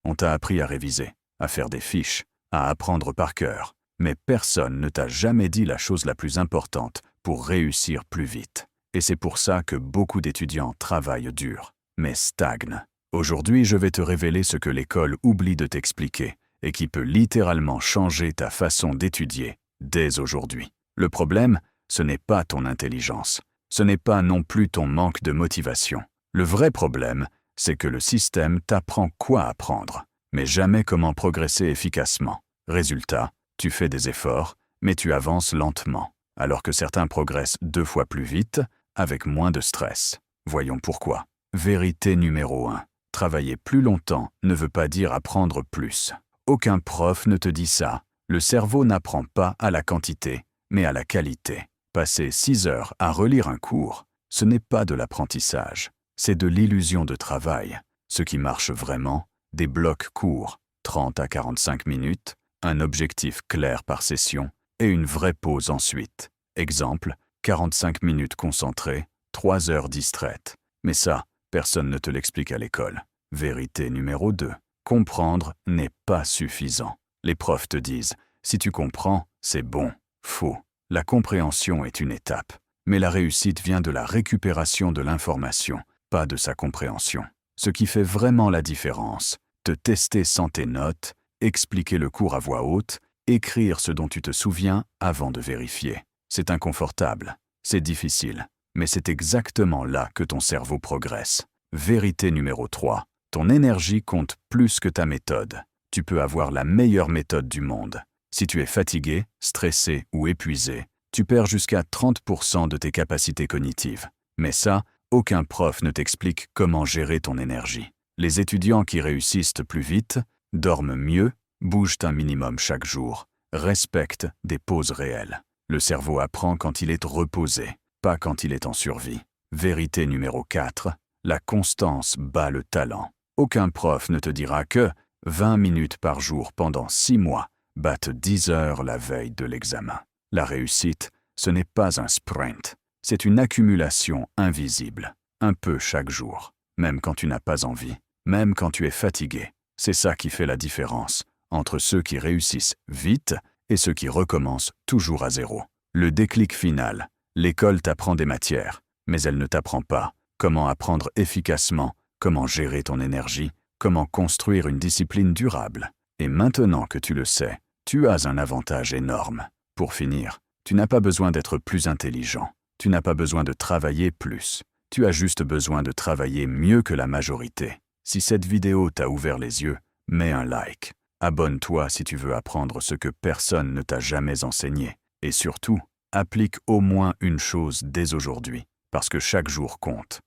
On t'a appris à réviser, à faire des fiches, à apprendre par cœur. Mais personne ne t'a jamais dit la chose la plus importante pour réussir plus vite. Et c'est pour ça que beaucoup d'étudiants travaillent dur, mais stagnent. Aujourd'hui, je vais te révéler ce que l'école oublie de t'expliquer et qui peut littéralement changer ta façon d'étudier dès aujourd'hui. Le problème, ce n'est pas ton intelligence. Ce n'est pas non plus ton manque de motivation. Le vrai problème, c'est que le système t'apprend quoi apprendre, mais jamais comment progresser efficacement. Résultat, tu fais des efforts, mais tu avances lentement, alors que certains progressent 2 fois plus vite, avec moins de stress. Voyons pourquoi. Vérité numéro 1. Travailler plus longtemps ne veut pas dire apprendre plus. Aucun prof ne te dit ça. Le cerveau n'apprend pas à la quantité, mais à la qualité. Passer 6 heures à relire un cours, ce n'est pas de l'apprentissage, c'est de l'illusion de travail. Ce qui marche vraiment, des blocs courts, 30 à 45 minutes, un objectif clair par session et une vraie pause ensuite. Exemple, 45 minutes concentrées, 3 heures distraites. Mais ça, personne ne te l'explique à l'école. Vérité numéro 2. Comprendre n'est pas suffisant. Les profs te disent « si tu comprends, c'est bon ». Faux. La compréhension est une étape, mais la réussite vient de la récupération de l'information, pas de sa compréhension. Ce qui fait vraiment la différence, te tester sans tes notes, expliquer le cours à voix haute, écrire ce dont tu te souviens avant de vérifier. C'est inconfortable, c'est difficile, mais c'est exactement là que ton cerveau progresse. Vérité numéro 3. Ton énergie compte plus que ta méthode. Tu peux avoir la meilleure méthode du monde. Si tu es fatigué, stressé ou épuisé, tu perds jusqu'à 30% de tes capacités cognitives. Mais ça, aucun prof ne t'explique comment gérer ton énergie. Les étudiants qui réussissent plus vite, dorment mieux, bougent un minimum chaque jour, respectent des pauses réelles. Le cerveau apprend quand il est reposé, pas quand il est en survie. Vérité numéro 4. La constance bat le talent. Aucun prof ne te dira que 20 minutes par jour pendant 6 mois battent 10 heures la veille de l'examen. La réussite, ce n'est pas un sprint, c'est une accumulation invisible, un peu chaque jour, même quand tu n'as pas envie, même quand tu es fatigué. C'est ça qui fait la différence entre ceux qui réussissent vite et ceux qui recommencent toujours à zéro. Le déclic final, l'école t'apprend des matières, mais elle ne t'apprend pas comment apprendre efficacement, comment gérer ton énergie, comment construire une discipline durable. Et maintenant que tu le sais, tu as un avantage énorme. Pour finir, tu n'as pas besoin d'être plus intelligent. Tu n'as pas besoin de travailler plus. Tu as juste besoin de travailler mieux que la majorité. Si cette vidéo t'a ouvert les yeux, mets un like. Abonne-toi si tu veux apprendre ce que personne ne t'a jamais enseigné. Et surtout, applique au moins une chose dès aujourd'hui, parce que chaque jour compte.